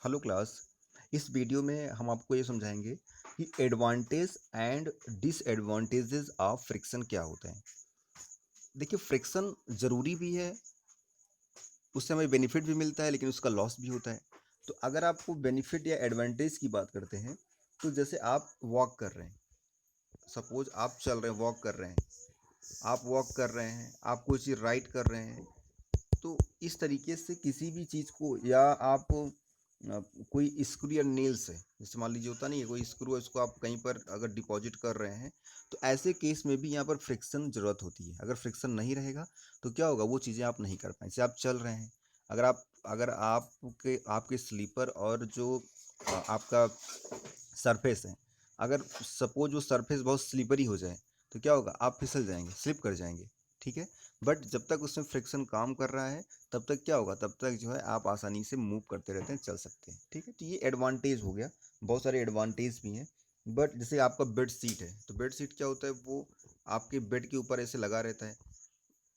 Hello class. इस video में हम आपको ये समझाएंगे कि advantage and disadvantages of friction क्या होते हैं। देखिए, फ्रिक्शन ज़रूरी भी है, उससे हमें बेनिफिट भी मिलता है, लेकिन उसका लॉस भी होता है। तो अगर आपको बेनिफिट या एडवांटेज की बात करते हैं, तो जैसे आप वॉक कर रहे हैं, सपोज आप चल रहे हैं, वॉक कर रहे हैं, आप वॉक कर रहे हैं, आप कोई चीज़ राइट कर रहे हैं, तो इस तरीके से किसी भी चीज़ को, या आप कोई स्क्रू या नेल्स है, जैसे मान लीजिए होता नहीं है, कोई स्क्रू है, उसको आप कहीं पर अगर डिपॉजिट कर रहे हैं, तो ऐसे केस में भी यहाँ पर फ्रिक्शन ज़रूरत होती है। अगर फ्रिक्शन नहीं रहेगा तो क्या होगा, वो चीज़ें आप नहीं कर पाएंगे। जैसे आप चल रहे हैं, अगर आपके आपके स्लीपर और जो आपका सरफेस है, अगर सपोज वो सरफेस बहुत स्लिपरी हो जाए, तो क्या होगा, आप फिसल जाएंगे, स्लिप कर जाएंगे। ठीक है। बट जब तक उसमें फ्रिक्शन काम कर रहा है, तब तक क्या होगा, तब तक जो है आप आसानी से मूव करते रहते हैं, चल सकते हैं। ठीक है, तो ये एडवांटेज हो गया। बहुत सारे एडवांटेज भी हैं। बट जैसे आपका बेड सीट है, तो बेड सीट क्या होता है, वो आपके बेड के ऊपर ऐसे लगा रहता है,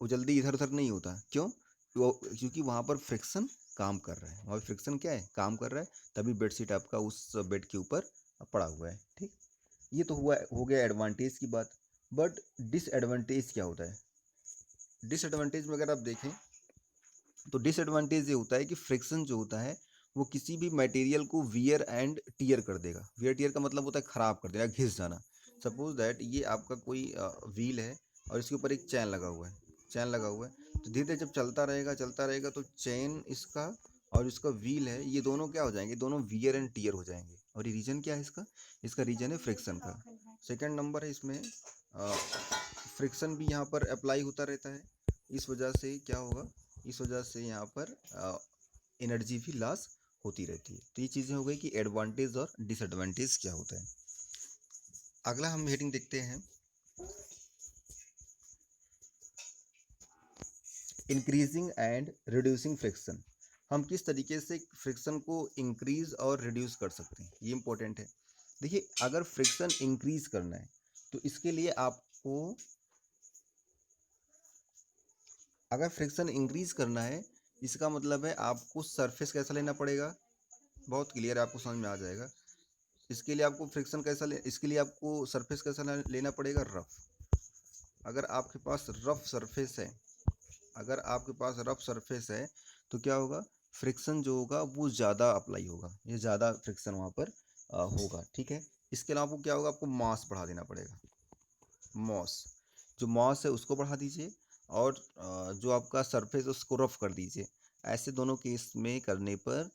वो जल्दी इधर उधर नहीं होता। क्यों? क्योंकि वहाँ पर फ्रिक्शन काम कर रहा है, वहाँ पर फ्रिक्शन क्या है, काम कर रहा है, तभी बेडशीट आपका उस बेड के ऊपर पड़ा हुआ है। ठीक। ये तो हुआ, हो गया एडवांटेज की बात। बट डिसएडवांटेज क्या होता है? डिसएडवांटेज में अगर आप देखें, तो डिसएडवांटेज ये होता है कि फ्रिक्शन जो होता है, वो किसी भी मटेरियल को वियर एंड टियर कर देगा। वियर टियर का मतलब होता है खराब कर देगा, घिस जाना। सपोज दैट ये आपका कोई व्हील है, और इसके ऊपर एक चैन लगा हुआ है, चैन लगा हुआ है, तो धीरे धीरे जब चलता रहेगा, तो चैन इसका और इसका व्हील है, ये दोनों क्या हो जाएंगे, दोनों वियर एंड टियर हो जाएंगे। और ये रीजन क्या है इसका? इसका रीजन है फ्रिक्शन का। सेकेंड नंबर है इसमें, फ्रिक्शन भी यहाँ पर अप्लाई होता रहता है। इस वजह से क्या होगा, इस वजह से यहाँ पर एनर्जी भी लॉस होती रहती है। तो ये चीज़ें हो गई कि एडवांटेज और डिसएडवांटेज क्या होता है। अगला हम हेडिंग देखते हैं, इंक्रीजिंग एंड रिड्यूसिंग फ्रिक्शन। हम किस तरीके से फ्रिक्शन को इंक्रीज और रिड्यूस कर सकते हैं, ये इंपॉर्टेंट है। देखिए, अगर फ्रिक्शन इंक्रीज करना है, तो इसके लिए आपको, अगर फ्रिक्शन इंक्रीज करना है, इसका मतलब है आपको सरफेस कैसा लेना पड़ेगा। बहुत क्लियर है, आपको समझ में आ जाएगा। इसके लिए आपको फ्रिक्शन कैसा इसके लिए आपको सरफेस कैसा लेना पड़ेगा, रफ। अगर आपके पास रफ सरफेस है, अगर आपके पास रफ सरफेस है, तो क्या होगा, फ्रिक्शन जो होगा वो ज़्यादा अप्लाई होगा, ये ज़्यादा फ्रिक्शन वहाँ पर होगा। ठीक है। इसके अलावा आपको क्या होगा, आपको मास बढ़ा देना पड़ेगा। मॉस, जो मॉस है उसको बढ़ा दीजिए, और जो आपका सरफेस है उसको रफ कर दीजिए। ऐसे दोनों केस में करने पर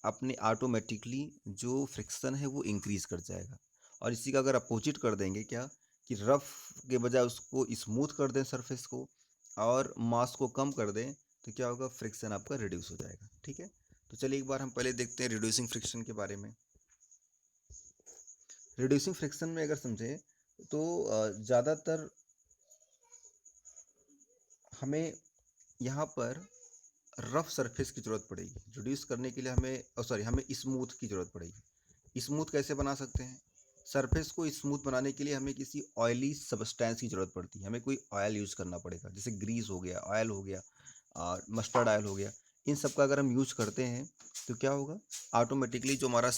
अपने ऑटोमेटिकली जो फ्रिक्शन है वो इंक्रीज कर जाएगा। और इसी का अगर अपोजिट कर देंगे, क्या, कि रफ के बजाय उसको स्मूथ कर दें सरफेस को, और मास को कम कर दें, तो क्या होगा, फ्रिक्शन आपका रिड्यूस हो जाएगा। ठीक है। तो चलिए एक बार हम पहले देखते हैं रिड्यूसिंग फ्रिक्शन के बारे में। रिड्यूसिंग फ्रिक्शन में अगर समझें, तो ज़्यादातर हमें यहाँ पर रफ सरफेस की ज़रूरत पड़ेगी। रिड्यूस करने के लिए हमें स्मूथ की ज़रूरत पड़ेगी। स्मूथ कैसे बना सकते हैं? सरफेस को स्मूथ बनाने के लिए हमें किसी ऑयली सब्सटेंस की ज़रूरत पड़ती है, हमें कोई ऑयल यूज़ करना पड़ेगा, जैसे ग्रीस हो गया, ऑयल हो गया, मस्टर्ड ऑयल हो गया। इन सब का अगर हम यूज करते हैं, तो क्या होगा, ऑटोमेटिकली जो हमारा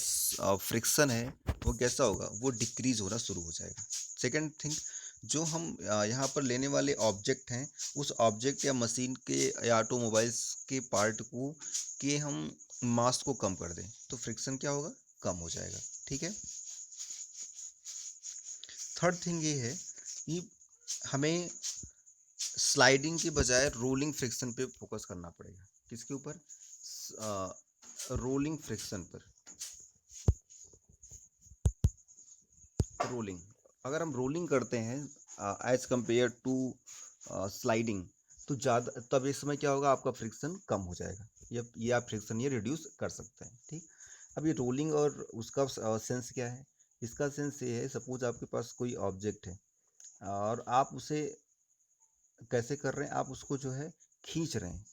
फ्रिक्शन है वो कैसा होगा, वो डिक्रीज होना शुरू हो जाएगा। सेकेंड थिंग, जो हम यहाँ पर लेने वाले ऑब्जेक्ट हैं, उस ऑब्जेक्ट या मशीन के या ऑटोमोबाइल्स के पार्ट को के हम मास को कम कर दें, तो फ्रिक्शन क्या होगा, कम हो जाएगा। ठीक है। थर्ड थिंग ये है कि हमें स्लाइडिंग के बजाय रोलिंग फ्रिक्शन पे फोकस करना पड़ेगा। किसके ऊपर? रोलिंग फ्रिक्शन पर। रोलिंग, अगर हम रोलिंग करते हैं एज कंपेयर टू स्लाइडिंग, तो ज़्यादा, तब इस समय क्या होगा, आपका फ्रिक्शन कम हो जाएगा। ये आप फ्रिक्शन ये रिड्यूस कर सकते हैं। ठीक। अब ये रोलिंग और उसका सेंस क्या है? इसका सेंस ये है, सपोज आपके पास कोई ऑब्जेक्ट है, और आप उसे कैसे कर रहे हैं, आप उसको जो है खींच रहे हैं।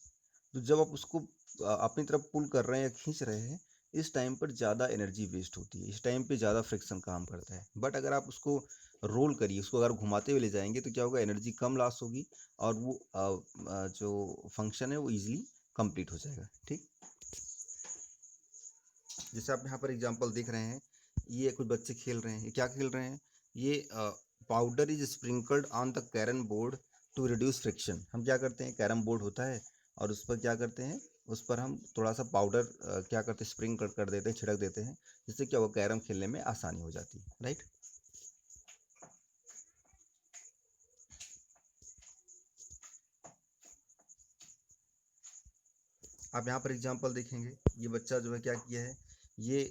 तो जब आप उसको अपनी तरफ पुल कर रहे हैं या खींच रहे हैं, इस टाइम पर ज़्यादा एनर्जी वेस्ट होती है, इस टाइम पे ज़्यादा फ्रिक्शन काम करता है। बट अगर आप उसको रोल करिए, उसको अगर घुमाते हुए ले जाएंगे, तो क्या होगा, एनर्जी कम लॉस होगी, और वो जो फंक्शन है वो ईजिली कंप्लीट हो जाएगा। ठीक। जैसे आप यहाँ पर एग्जांपल देख रहे हैं, ये कुछ बच्चे खेल रहे हैं। ये क्या खेल रहे हैं? ये powder is sprinkled on the carrom board to reduce friction. हम क्या करते हैं, कैरम बोर्ड होता है और उस पर क्या करते हैं, उस पर हम थोड़ा सा पाउडर क्या करते हैं, स्प्रिंकल कर देते हैं, छिड़क देते हैं, जिससे क्या होगा, कैरम खेलने में आसानी हो जाती है, राइट। आप यहाँ पर एग्जांपल देखेंगे, ये बच्चा जो है क्या किया है, ये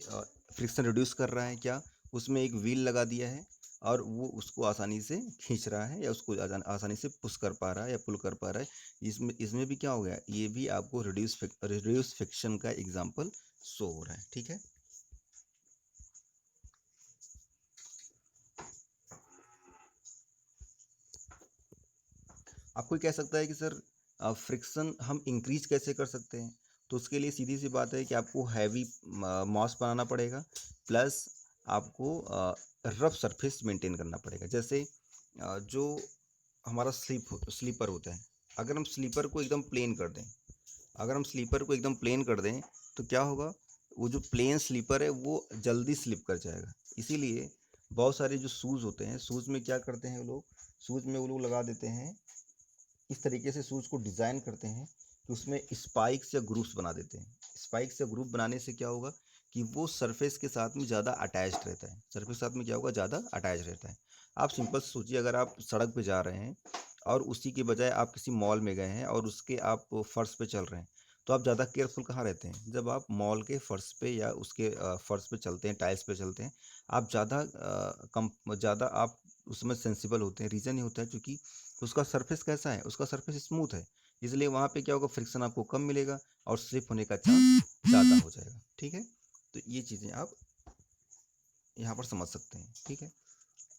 फ्रिक्शन रिड्यूस कर रहा है, क्या उसमें एक व्हील लगा दिया है और वो उसको आसानी से खींच रहा है या उसको आसानी से पुश कर पा रहा है या पुल कर पा रहा है। इसमें इसमें भी क्या हो गया, ये भी आपको रिड्यूस फ्रिक्शन का एग्जांपल शो हो रहा है, ठीक है। आप कोई कह सकता है कि सर फ्रिक्शन हम इंक्रीज कैसे कर सकते हैं, तो उसके लिए सीधी सी बात है कि आपको हैवी मॉस बनाना पड़ेगा, प्लस आपको रफ सरफेस मेंटेन करना पड़ेगा। जैसे जो हमारा स्लीपर होता है, अगर हम स्लीपर को एकदम प्लेन कर दें, अगर हम स्लीपर को एकदम प्लेन कर दें तो क्या होगा, वो जो प्लेन स्लीपर है वो जल्दी स्लिप कर जाएगा। इसीलिए बहुत सारे जो शूज़ होते हैं, शूज़ में क्या करते हैं वो लोग, शूज़ में वो लोग लगा देते हैं, इस तरीके से शूज़ को डिज़ाइन करते हैं कि उसमें स्पाइक्स या ग्रूव्स बना देते हैं। स्पाइक्स या ग्रूव बनाने से क्या होगा कि वो सरफेस के साथ में ज़्यादा अटैच्ड रहता है, सरफेस के साथ में क्या होगा, ज़्यादा अटैच रहता है। आप सिंपल से सोचिए, अगर आप सड़क पे जा रहे हैं और उसी के बजाय आप किसी मॉल में गए हैं और उसके आप फर्श पे चल रहे हैं, तो आप ज़्यादा केयरफुल कहाँ रहते हैं, जब आप मॉल के फर्श पे या उसके फर्श पे चलते हैं, टाइल्स पे चलते हैं, आप ज़्यादा आप उसमें सेंसिबल होते हैं। रीज़न ये होता है क्योंकि उसका सरफेस कैसा है, उसका सरफेस स्मूथ है, इसलिए वहाँ पे क्या होगा, फ्रिक्शन आपको कम मिलेगा और स्लिप होने का चांस ज़्यादा हो जाएगा, ठीक है। तो ये चीज़ें आप यहाँ पर समझ सकते हैं, ठीक है।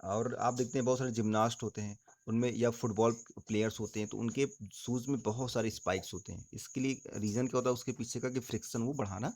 और आप देखते हैं बहुत सारे जिम्नास्ट होते हैं, उनमें या फुटबॉल प्लेयर्स होते हैं, तो उनके शूज़ में बहुत सारे स्पाइक्स होते हैं। इसके लिए रीज़न क्या होता है उसके पीछे का, कि फ्रिक्शन वो बढ़ाना